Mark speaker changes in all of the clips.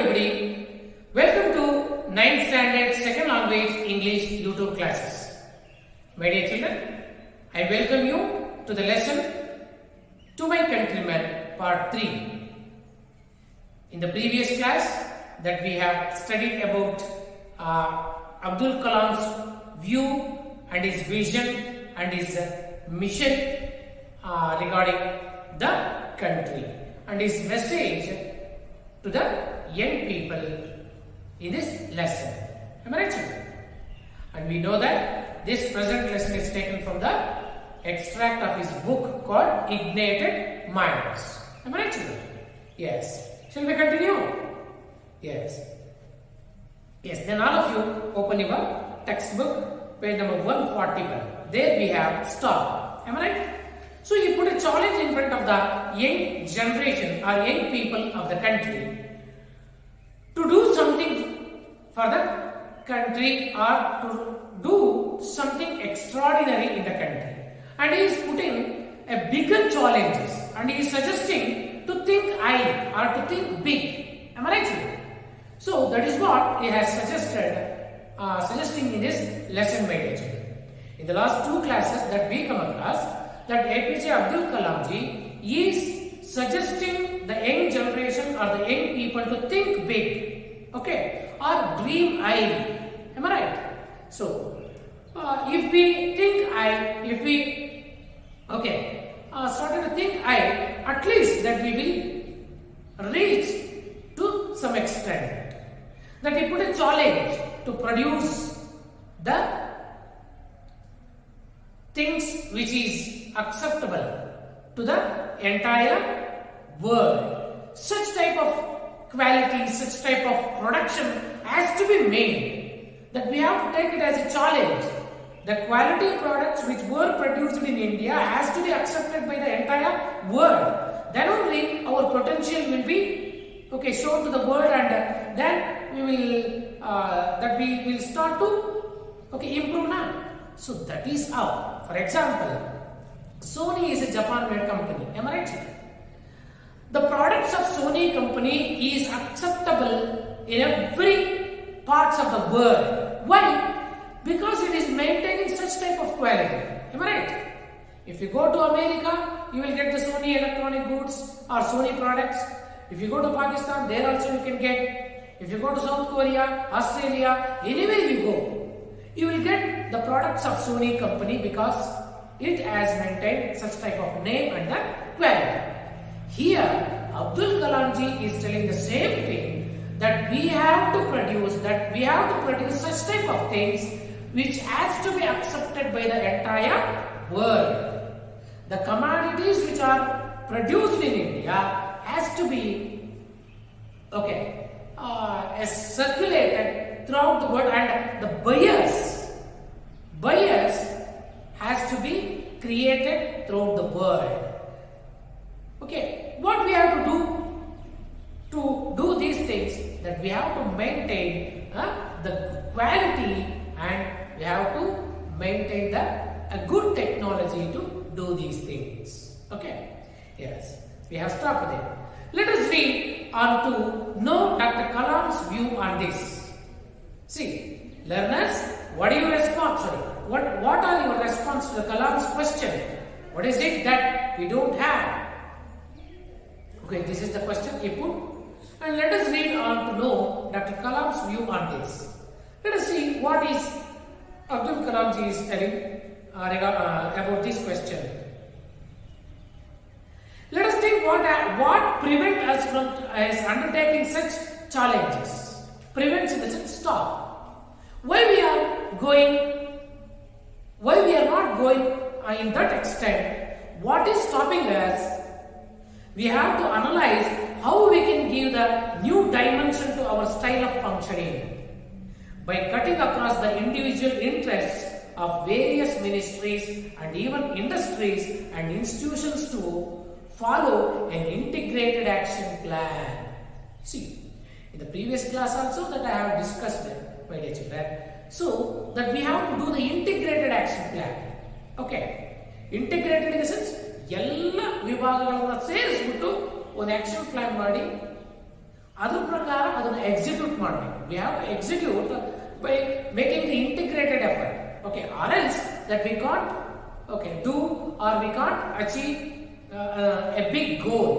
Speaker 1: everybody. Welcome to 9th standard second language English YouTube classes. My dear children, I welcome you to the lesson To My Countrymen part 3. In the previous class that we have studied about Abdul Kalam's view and his vision and his mission regarding the country and his message to the young people in this lesson. Am I right, children? And we know that this present lesson is taken from the extract of his book called Ignited Minds. Am I right, children? Yes. Shall we continue? Yes. Yes, then all of you open your textbook, page number 141. There we have stop. Am I right? So you put a challenge in front of the young generation or young people of the country to do something for the country or to do something extraordinary in the country. And he is putting a bigger challenges and he is suggesting to think high or to think big. Am I right? So that is what he has suggesting in this lesson made. In the last two classes that we come across, that APJ Abdul Kalam ji is suggesting the young generation or the young people to think big, okay, or dream high. Am I right? So, if we think high, if we started to think high, at least that we will reach to some extent. That we put a challenge to produce the things which is acceptable to the entire world. Such type of quality, such type of production has to be made. That we have to take it as a challenge. The quality products which were produced in India has to be accepted by the entire world. Then only our potential will be shown to the world, and then we will start to improve now. So that is how. For example, Sony is a Japan-made company. Am I right? The products of Sony company is acceptable in every parts of the world. Why? Because it is maintaining such type of quality. Am I right? If you go to America, you will get the Sony electronic goods or Sony products. If you go to Pakistan, there also you can get. If you go to South Korea, Australia, anywhere you go, you will get the products of Sony company because it has maintained such type of name and the quality. Here, Abdul Kalam ji is telling the same thing, that we have to produce such type of things which has to be accepted by the entire world. The commodities which are produced in India has to be circulated throughout the world, and the buyers has to be created throughout the world. What we have to do these things, that we have to maintain the quality and we have to maintain a good technology to do these things. Yes, we have stopped there. Let us read on to know Dr. Kalam's view on this. See, learners, what are your response? What are your response to the Kalam's question? What is it that we don't have? This is the question he put. And let us read on to know Dr. Kalam's view on this. Let us see what is Abdul Kalam ji is telling about this question. Let us think what prevents us from undertaking such challenges. Prevents in the sense stop. Why we are not going in that extent? What is stopping us? We have to analyze how we can give the new dimension to our style of functioning by cutting across the individual interests of various ministries and even industries and institutions to follow an integrated action plan. See, in the previous class also that I have discussed, my dear children, so that we have to do the integrated action plan. Integrated in the sense, ಎಲ್ಲ ವಿಭಾಗಗಳನ್ನು ಸೇರಿಸಿಬಿಟ್ಟು ಒಂದು action plan ಮಾಡಿ ಅದ್ರ ಪ್ರಕಾರ ಅದನ್ನು execute ಮಾಡಬೇಕು. We have to execute by making the integrated effort, okay, or else that we can't, okay, do or we can't achieve a big goal.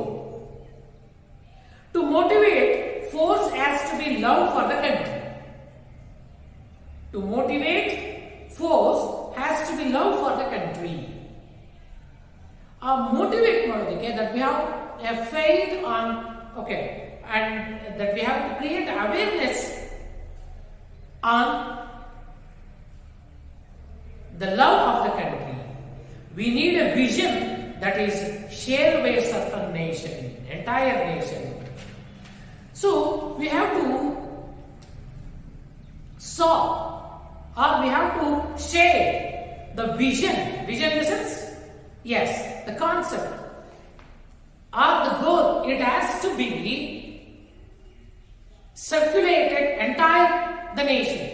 Speaker 1: To motivate, force has to be love for the country. To motivate, force has to be love for the country. Motivate ಮಾಡೋದಕ್ಕೆ that we have a faith on, okay, and that we have to create awareness on the love of the country. We need a vision that is shared by a certain nation, entire nation. So we have to saw or we have to share the vision. Vision in the sense, yes, the concept or the goal. It has to be circulated entire the nation.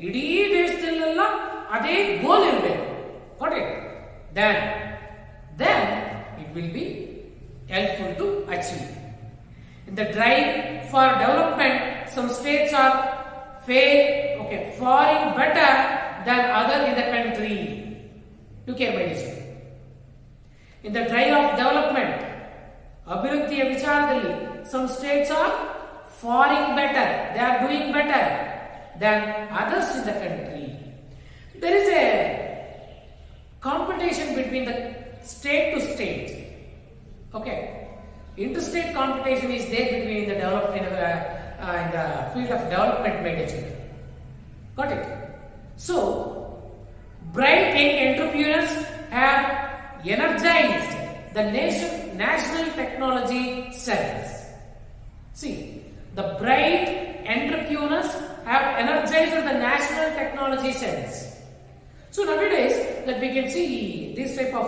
Speaker 1: ಇಡೀ ದೇಶದಲ್ಲೆಲ್ಲ ಅದೇ ಗೋಲ್ ಇರಬೇಕು. got it? Then it will be helpful to achieve. In the drive for development, some states are faring better than other in the country. You can imagine. In the drive of development, ಅಭಿವೃದ್ಧಿಯ ವಿಚಾರದಲ್ಲಿ some states are faring better. They are doing better than others in the country. There is a competition between the state to state. Okay, interstate competition is there between the development in the field of development management. Got it? So, bright young entrepreneurs have energized the national technology centers. See, the bright entrepreneurs have energized the national technology centers. So nowadays that we can see this type of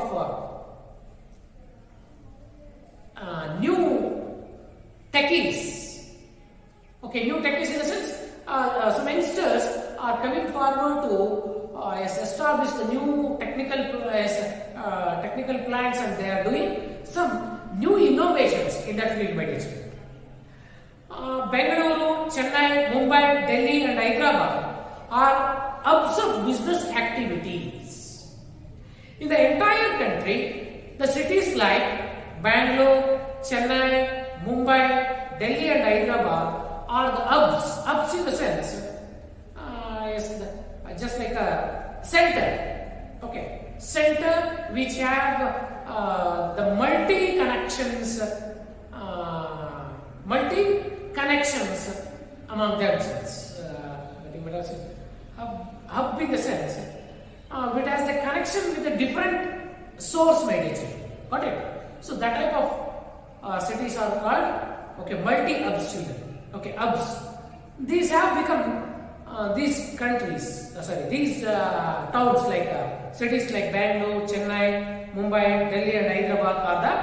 Speaker 1: new techies. Okay, new techies in the sense some youngsters are coming forward to establish the new technical plans, and they are doing some new innovations in that field medicine. Bangalore, Chennai, Mumbai, Delhi and Hyderabad are hubs of business activities. In the entire country, the cities like Bangalore, Chennai, Mumbai, Delhi and Hyderabad are the hubs in the sense, just like a center, okay, center which have the multi connections among themselves. Hub in the sense, it has the connection with a different source medicine. Got it? So that type of cities are called, okay, multi-hubs children. Okay, hubs. These have become these towns like cities like Bangalore, Chennai, Mumbai, Delhi and Hyderabad are the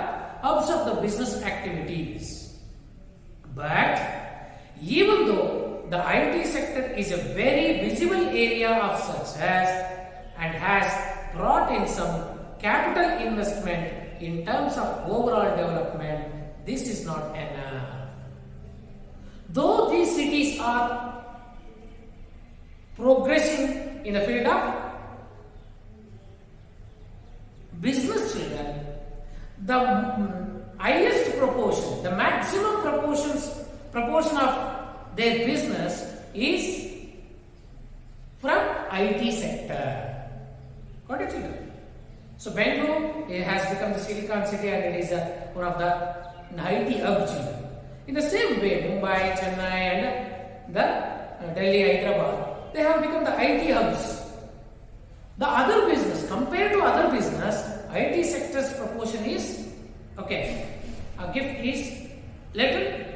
Speaker 1: hubs of the business activities. But even though the IT sector is a very visible area of success and has brought in some capital investment in terms of overall development, this is not enough. Though these cities are progressing in the field of business children, the highest proportion, the maximum proportion of their business is from IT sector. Got it, children? So Bangalore has become the Silicon City and it is one of the IT hubs. In the same way, Mumbai, Chennai and the Delhi, Hyderabad, they have become the IT hubs. The other business, compared to other business, IT sector's proportion is, okay, a gift is little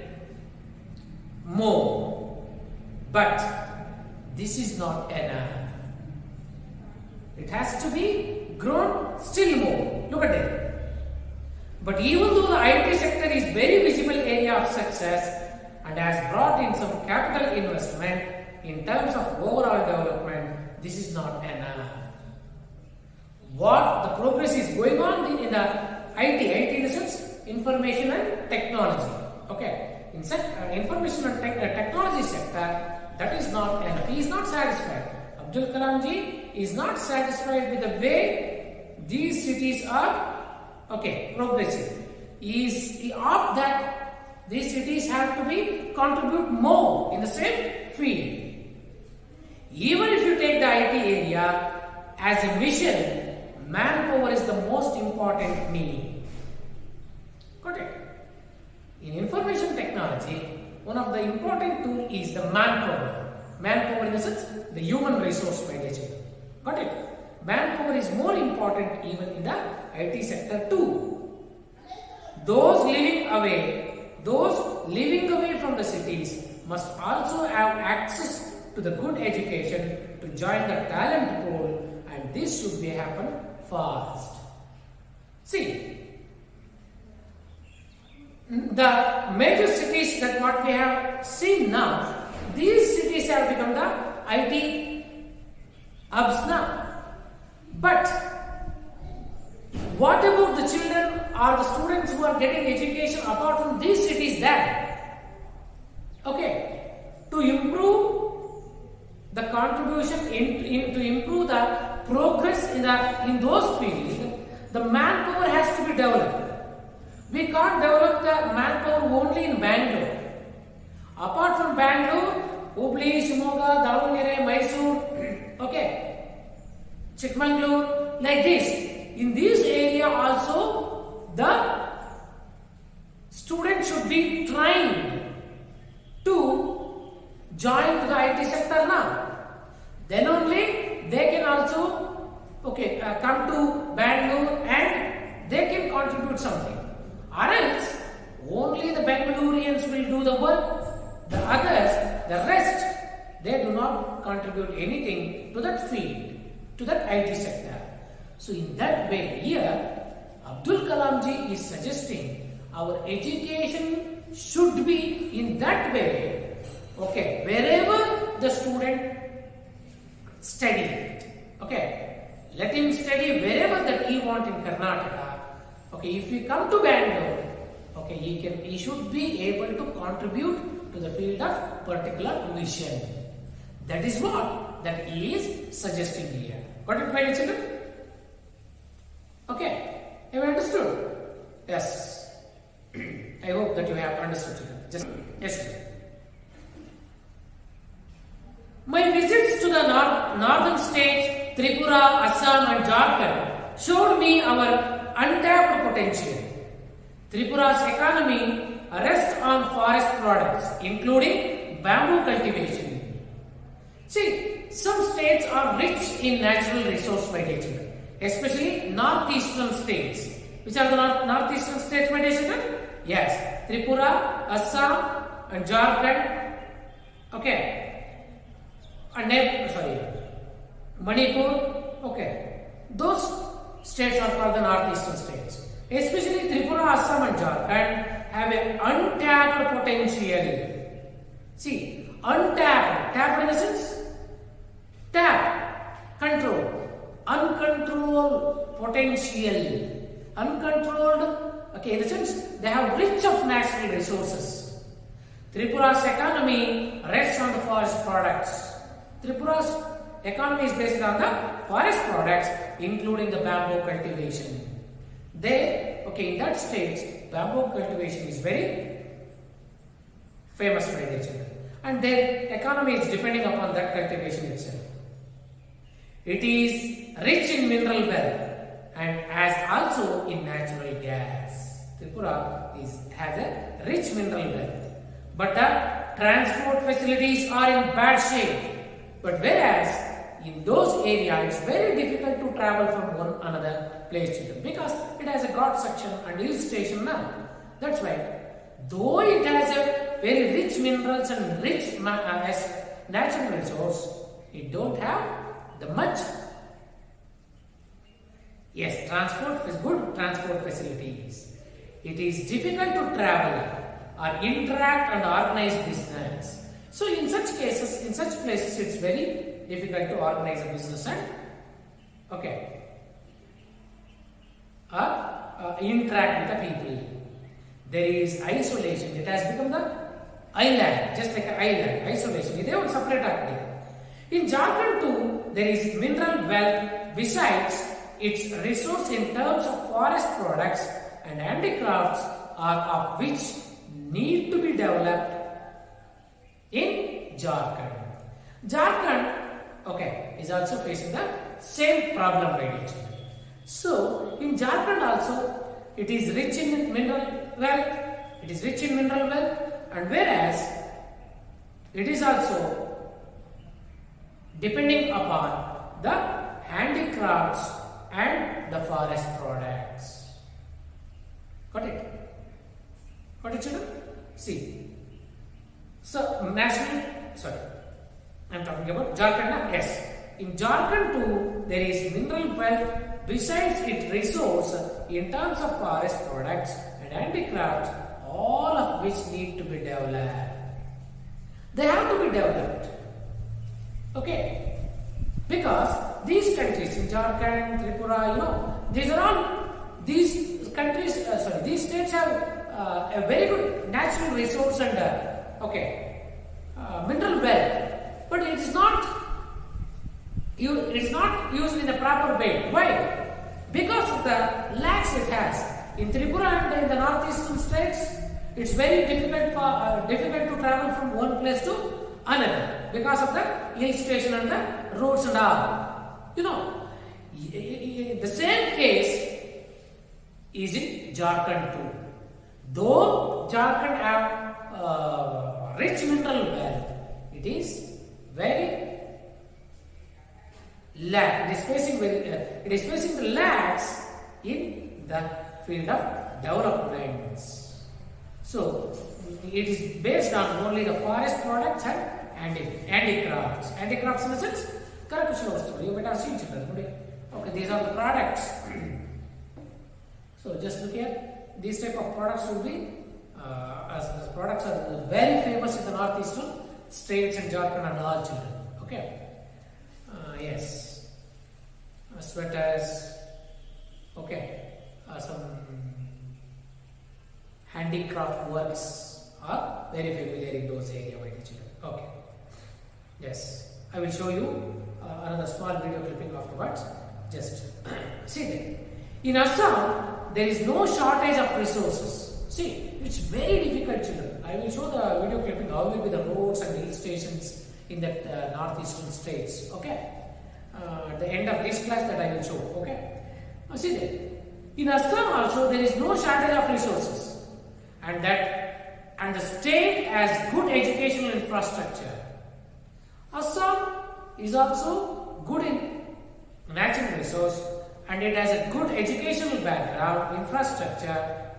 Speaker 1: more. But this is not enough. It has to be grown still more. Look at it. But even though the IT sector is very visible area of success and has brought in some capital investment in terms of overall development, this is not enough. What the progress is going on in the IT in the sense information and technology. Okay, in fact, information and technology sector, that is not enough. He is not satisfied. Abdul Kalam ji is not satisfied with the way these cities are progressive. He opts that these cities have to be contribute more in the same field. Even if you take the IT area as a mission, manpower is the most important need. Got it? In information technology, one of the important tools is the manpower. Manpower in the sense, the human resource by nature. Got it? Manpower is more important even in the IT sector too. Those living away from the cities must also have access to the good education to join the talent pool, and this should be happen fast. See, the major cities that what we have seen now, these cities have become the IT hubs now. But what about the children or the students who are getting education apart from these cities then? To improve the contribution to improve the progress in those fields, the manpower has to be developed. We can't develop the manpower only in Bangalore. Apart from Bangalore, Hubli, Shimoga, Davangere, Mysore, Chikmagalur, like this. In this area also, the students should be trained to join to the IT sector now. Then only they can also come to Bangalore and they can contribute something. Or else only the Bangaloreans will do the work. The others, the rest, they do not contribute anything to that field, to that IT sector. So in that way here, Abdul Kalam ji is suggesting our education should be in that way, wherever the student study, let him study wherever that he want in Karnataka. If he come to Bangalore, he should be able to contribute to the field of particular mission. That is what that he is suggesting here. Got it, my dear children? Have you understood? Yes. I hope that you have understood, children. Yes. My visits to the northern states, Tripura, Assam and Jharkhand showed me our untapped potential. Tripura's economy rests on forest products, including bamboo cultivation. See, some states are rich in natural resource by nature, especially northeastern states. Which are the northeastern states, my dear children? Yes, Tripura, Assam and Jharkhand. Manipur. Those states are called the northeastern states. Especially Tripura, Assam and Jharkhand have an untapped potential. See, untapped. Tapped in the sense? Tap. Control. Uncontrolled potential. Uncontrolled, in the sense they have rich of natural resources. Tripura's economy rests on the forest products. Tripura's economy is based on the forest products, including the bamboo cultivation. In that state, bamboo cultivation is very famous by nature, and their economy is depending upon that cultivation itself. It is rich in mineral wealth and as also in natural gas. Tripura has a rich mineral wealth, but the transport facilities are in bad shape. But whereas in those areas, it's very difficult to travel from one another place to because it has a ghat section and hill station now. That's why, though it has a very rich minerals and rich natural resource, it don't have the much. Yes, good transport facilities. It is difficult to travel or interact and organize business. So in such cases, in such places, it's very difficult to organize a business and interact with the people. There is isolation. It has become the island, just like an island, isolation. They would separate activity. In Jharkhand too, there is mineral wealth besides its resource in terms of forest products and handicrafts are of which need to be developed in Jharkhand. Jharkhand, okay, is also facing the same problem, my dear children. So, in Jharkhand also, it is rich in mineral wealth. It is rich in mineral wealth, and whereas it is also depending upon the handicrafts and the forest products. Got it? Got it, children? See. So, I am talking about Jharkhand. Yes. In Jharkhand too, there is mineral wealth besides its resource in terms of forest products and handicrafts, all of which need to be developed. They have to be developed. Okay? Because these countries in Jharkhand, Tripura, these countries, these states have a very good natural resource and mineral wealth, but it is not used in the proper way. Why? Because of the lacks it has. In Tripura and in the northeastern states, it's very difficult to travel from one place to another because of the hill station and the roads and all. The same case is in Jharkhand too. Though Jharkhand have rich mineral wealth, it is very lack. It is facing the lacks in the field of developments. So it is based on only the forest products and handicrafts. Handicrafts in the sense, you better have seen children. Okay, these are the products. So just look here. These type of products will be, as products are very famous in the northeastern states and Jharkhand and all children. Okay. Yes. Sweaters. Okay. Some handicraft works are very familiar in those areas, my dear children. Okay. Yes. I will show you another small video clipping afterwards. Just see there. In Assam, there is no shortage of resources. See, it's very difficult, children. I will show the video clipping how will be the roads and hill stations in the northeastern states. Okay. At the end of this class that I will show. Okay. Now see there. In Assam also there is no shortage of resources, and the state has good educational infrastructure. Assam is also good in natural resource, and it has a good educational background, infrastructure.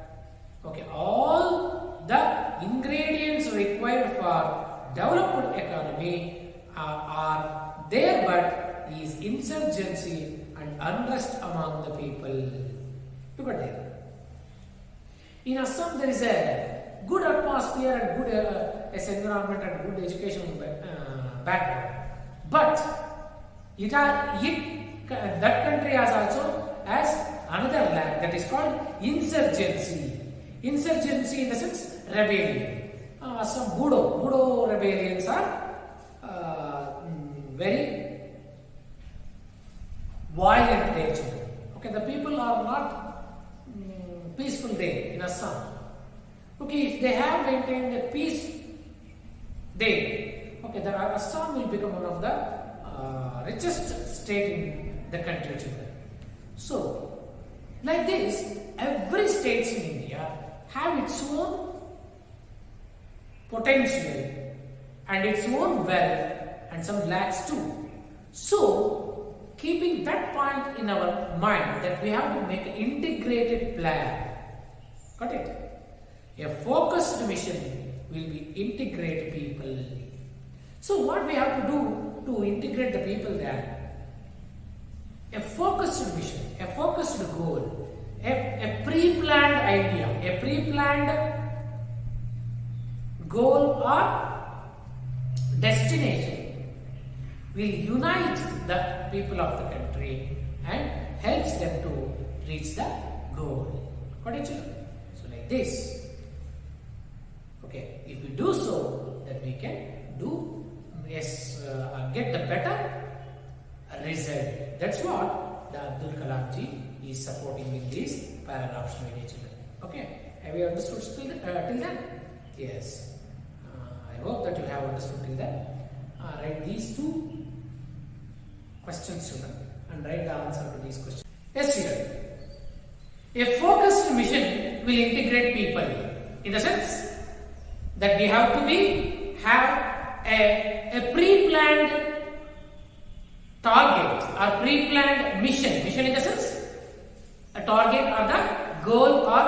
Speaker 1: Okay, all the ingredients required for developed economy are there, but is insurgency and unrest among the people. Look at there. In Assam, there is a good atmosphere and good environment and good educational background, but that country has another lack, that is called insurgency. Insurgency in the sense rebellion. Some Budo rebellions are very violent nature. Okay, the people are not peaceful there in Assam. Okay, if they have maintained a peace there, okay, the Assam will become one of the richest state in the country. So, like this, every state in India have its own potential and its own wealth and some lacks too. So, keeping that point in our mind that we have to make an integrated plan. Got it? A focused mission will be integrate people. So what we have to do to integrate the people there? A focused mission, a focused goal, a pre-planned idea, a pre-planned goal or destination will unite the people of the country and helps them to reach the goal. Got it, children? So like this. Okay, if we do so, that we can do, get the better result. That's what the Abdul Kalam ji is supporting in these paragraphs, my dear children. Okay, have you understood till then? Yes. I hope that you have understood till then. Write these two questions, children, and write the answer to these questions. Yes, children. A focused mission will integrate people, in the sense that we have to have a pre-planned target or pre-planned mission. Mission in the sense a target or the goal or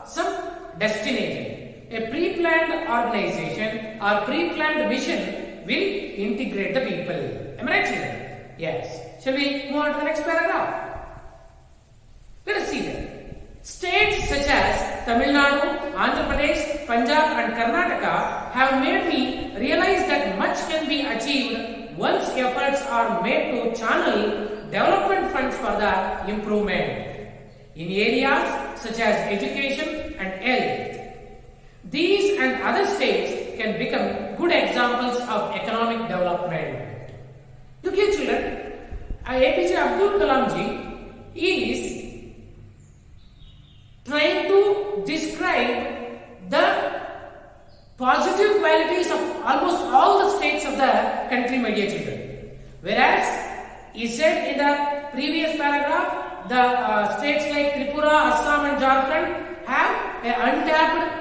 Speaker 1: some destination. A pre-planned organization or pre-planned mission will integrate the people. Am I right, children? Yes. Shall we move on to the next paragraph? Let us see that. States such as Tamil Nadu, Andhra Pradesh, Punjab and Karnataka have made me realize that much can be achieved once efforts are made to channel development funds for the improvement in areas such as education and health. These and other states can become good examples of economic development. Look here, children. APJ Abdul Kalam ji is trying to describe the positive qualities of almost all the states of the country, my dear children. Whereas he said in the previous paragraph, the states like Tripura, Assam and Jharkhand have untapped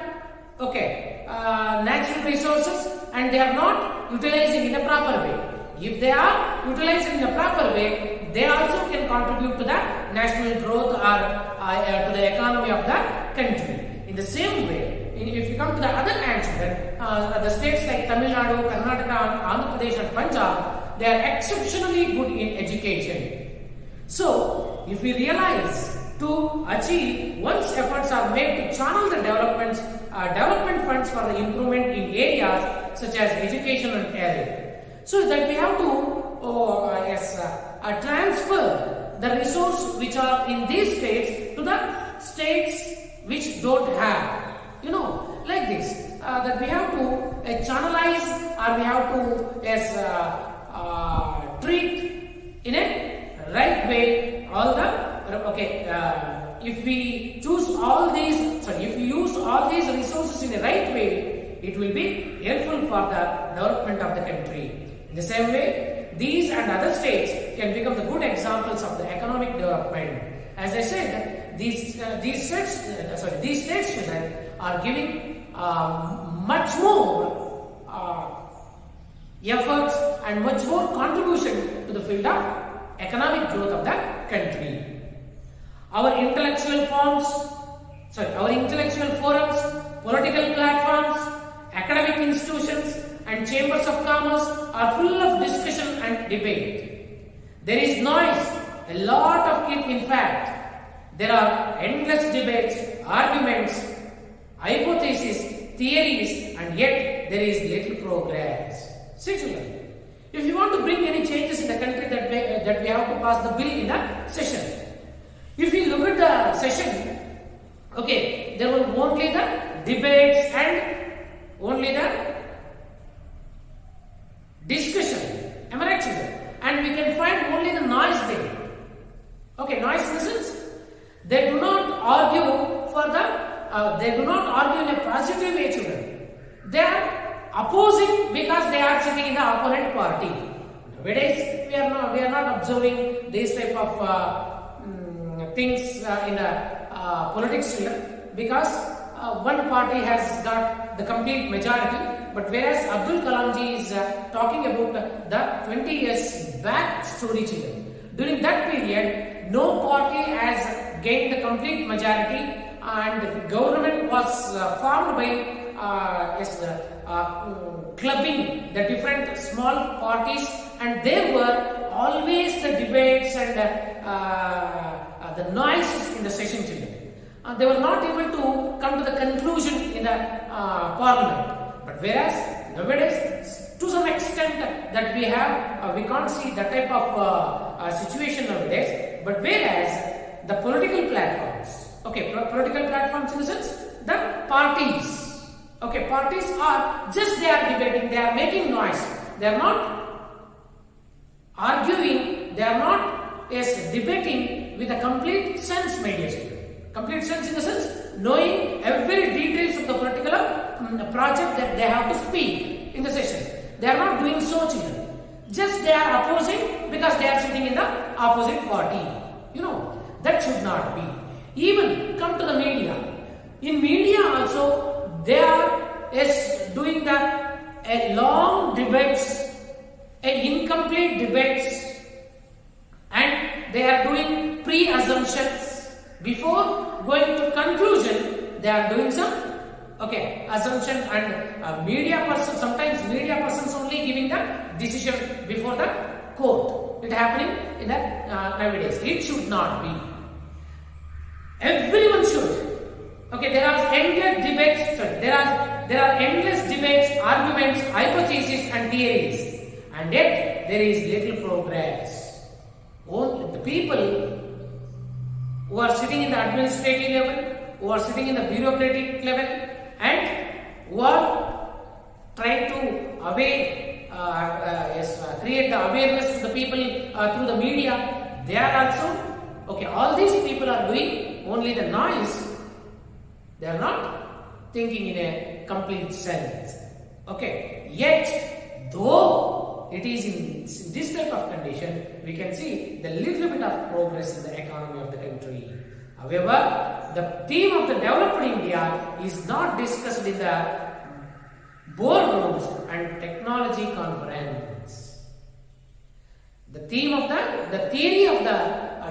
Speaker 1: natural resources and they are not utilizing in a proper way. If they are utilizing in a proper way, they also can contribute to the national growth or to the economy of the country. In the same way, if you come to the other hand, the states like Tamil Nadu, Karnataka, Andhra Pradesh and Punjab, they are exceptionally good in education. So, if we realize to achieve, once efforts are made to channel the development funds for the improvement in areas such as education and health, so that we have to transfer the resource which are in these states to the states which don't have. Like this, that we have to channelize or we have to treat in a right way all the if we choose all these, if we use all these resources in the right way, it will be helpful for the development of the country. In the same way, these and other states can become the good examples of the economic development. As I said, these states children are giving much more efforts and much more contribution to the field of economic growth of the country. Our intellectual forums, political platforms, academic institutions and chambers of commerce are full of discussion and debate. There is noise, a lot of it in fact. There are endless debates, arguments, hypotheses, theories, and yet there is little progress. See, children, if you want to bring any changes in the country, that we have to pass the bill in a session. If you look at the session, there will only the debates and only the discussion. Am I right, children? And we can find only the noise there. Noise in the sense they do not argue for the. They do not argue in a positive way, children. They are opposing because they are sitting in the opponent party. Nowadays, we are not observing this type of things in the politics, because one party has got the complete majority. But whereas Abdul Kalam ji is talking about the 20 years back story, children. During that period, no party has gained the complete majority, and the government was formed by clubbing the different small parties, and there were always the debates and the noises in the session, children. They were not able to come to the conclusion in the parliament. But whereas nowadays, to some extent that we have, we can't see that type of situation nowadays. But whereas the political platforms, political platforms in the sense, the parties, Okay, parties are just they are debating, they are making noise. They are not arguing, they are not debating with a complete sense, my dear student. Complete sense in the sense knowing every details of the particular project that they have to speak in the session. They are not doing so, children. Just they are opposing because they are sitting in the opposite party. You know, that should not be. Even come to the media. In media also, they are doing a long debates, incomplete debates, and they are doing pre-assumptions. Before going to conclusion, they are doing some assumption, and media person, sometimes media persons only giving the decision before the court. It happening in the nowadays. It should not be. Everyone should. Okay, there are endless debates. Sorry, there are endless debates, arguments, hypotheses, and theories, and yet there is little progress. All the people who are sitting in the administrative level, who are sitting in the bureaucratic level, and who are trying to create the awareness to the people through the media, they are also all these people are doing only the noise. They are not thinking in a complete sense. Yet though it is in this type of condition, we can see the little bit of progress in the economy of the country. However, the theme of the developed India is not discussed in the boardrooms and technology conference. The theme of the theory of the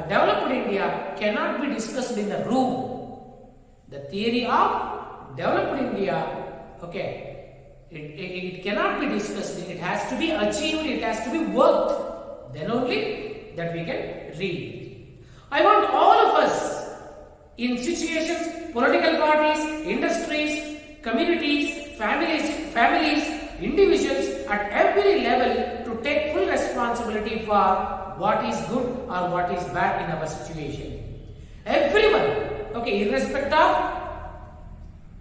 Speaker 1: developed India cannot be discussed in the room. The theory of developed India, it cannot be discussed. It has to be achieved. It has to be worked. Then only that we can read. I want all of us in situations, political parties, industries, communities, families, individuals at every level to take full responsibility for what is good or what is bad in our situation. Everyone, irrespective of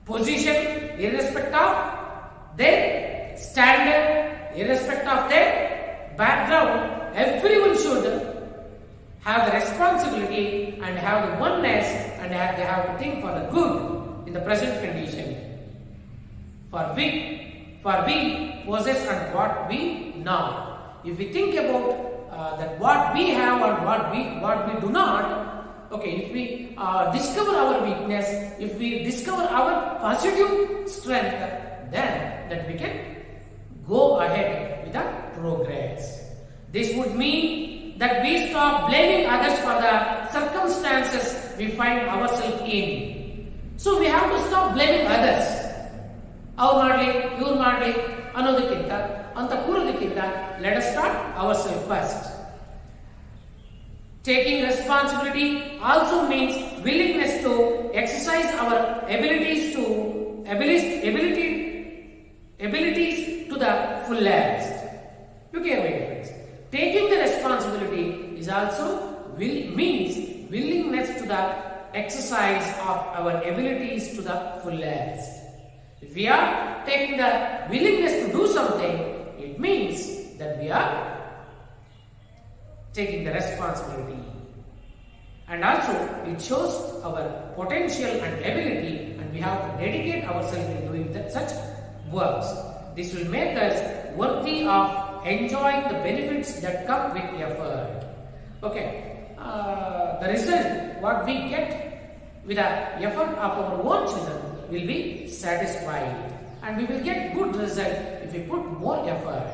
Speaker 1: position, irrespective of their standard, irrespective of their background, everyone should have the responsibility and have the oneness, and they have to think for the good in the present condition. For we possess and what we know. If we think about that what we have or what we do not, if we discover our weakness, if we discover our positive strength, then that we can go ahead with the progress. This would mean that we stop blaming others for the circumstances we find ourselves in. So we have to stop blaming others. Our ಮಾಡ್ಲಿ ಇವ್ರು ಮಾಡ್ಲಿ ಅನ್ನೋದಕ್ಕಿಂತ ಅಂತ ಕೂರೋದಕ್ಕಿಂತ let us start ourselves first. Taking responsibility also means willingness to exercise our abilities to the fullest. Look here, my friends. Taking the responsibility is also means willingness to the exercise of our abilities to the fullest. If we are taking the willingness to do something, it means that we are taking the responsibility. And also, it shows our potential and ability, and we have to dedicate ourselves in doing such works. This will make us worthy of enjoying the benefits that come with effort. The result, what we get with the effort of our own children, will be satisfied, and we will get good result if we put more effort.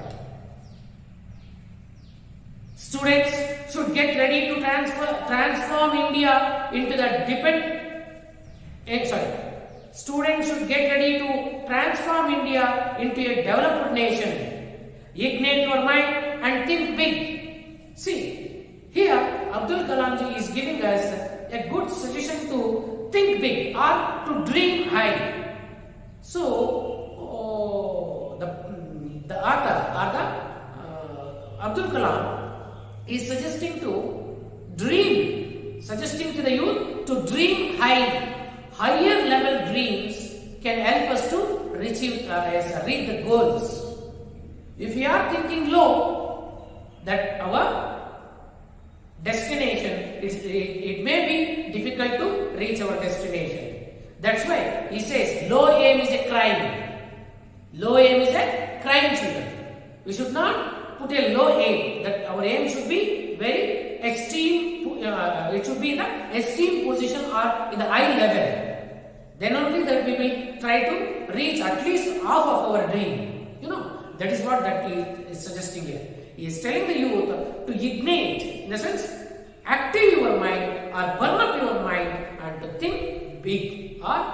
Speaker 1: Students should get ready to transform India into the Students should get ready to transform India into a developed nation. Ignite your mind and think big. See, here Abdul Kalam ji is giving us a good suggestion to think big or to dream high. So, the author or the Abdul Kalam is suggesting to the youth to dream high. Higher level dreams can help us to reach the goals. If we are thinking low, that our destination it may be difficult to reach our destination. That's why he says low aim is a crime. Low aim is a crime, children. We should not put a low aim. That our aim should be very extreme. It should be in the extreme position or in the high level. Then only that we will try to reach at least half of our dream. That is what that he is suggesting here. He is telling the youth to ignite, in the sense, active your mind or burn up your mind and to think big or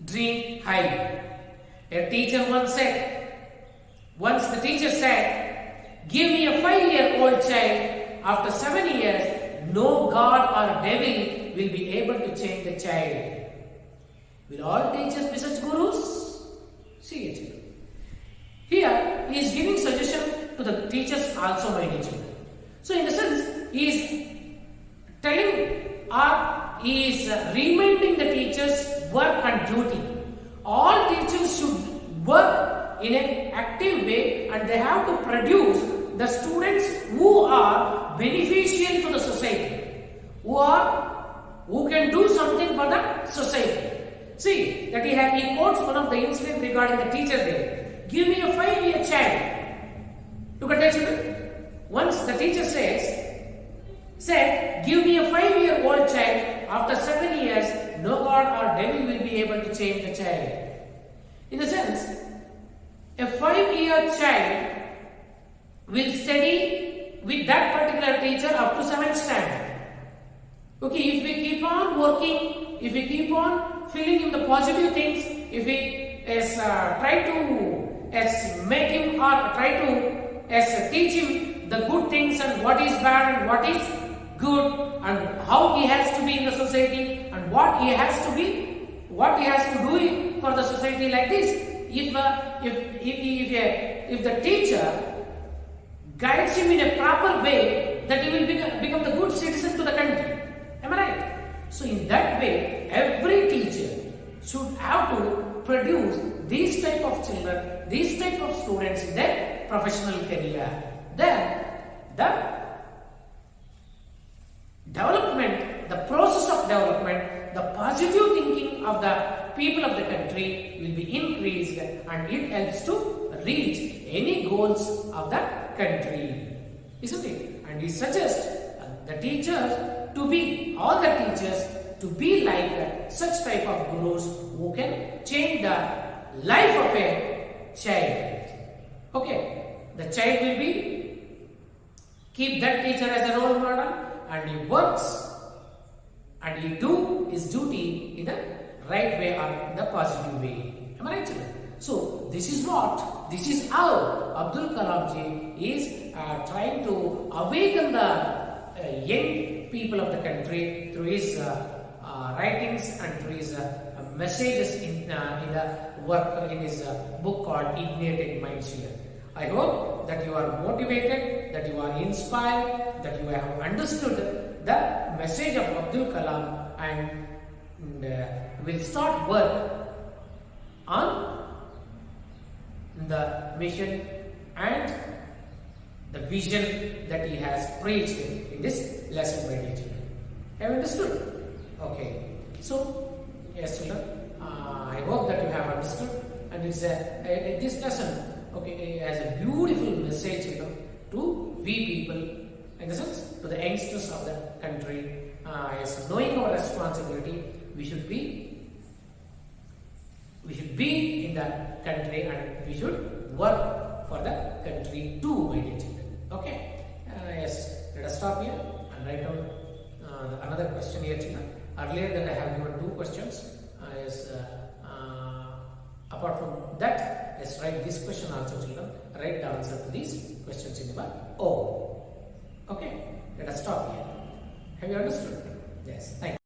Speaker 1: dream high. A teacher once the teacher said, give me a 5-year-old child, after 7 years, no God or devil will be able to change the child. Will all teachers be such gurus? See it. Here, he is giving suggestion to the teachers also, my dear children. So, in the sense, he is telling or he is reminding the teachers work and duty. All teachers should work in an active way and they have to produce the students who are beneficial to the society, who can do something for the society. See that he quotes one of the incidents regarding the teacher there. Give me a 5-year child. Look at that, children. Once the teacher said, give me a 5-year-old child. After 7 years, no God or devil will be able to change the child. In the sense, a 5-year child will study with that particular teacher up to 7th standard. Okay, if we keep on working, if we keep on filling in the positive things, if we try to make him or try to teach him the good things and what is bad and what is good and how he has to be in the society and what he has to do for the society like this. If the teacher guides him in a proper way, that he will become the good citizen to the country. Am I right? So in that way, every teacher should have to produce these type of children, these type of students in their professional career. Then the development, the process of development, the positive thinking of the people of the country will be increased and it helps to reach any goals of the country. Isn't it? And he suggests the teachers to be, all the teachers to be like such type of gurus who can change the life of a child. Okay, the child will keep that teacher as a role model and he works and he do his duty in the right way or in the positive way. Am I right, children? So this is how Abdul Kalam ji is trying to awaken the young people of the country through his writings and through his messages in his book called Ignited Minds here. I hope that you are motivated, that you are inspired, that you have understood the message of Abdul Kalam and will start work on the mission and the vision that he has preached in this lesson by teaching. Have you understood? Okay. So, yes, children, I hope that you have understood. And it's this lesson, okay, has a beautiful message, to we people, in the sense, to the youngsters of the country. Yes, knowing our responsibility, we should be in the country and we should work for the country too, my dear children. Okay? Yes, let us stop here and write down another question here, children. Earlier that I have given 2 questions. Apart from that, let's write this question also, children. Write the answer to these questions in the O. Okay? Let us stop here. Have you understood? Yes. Thank you.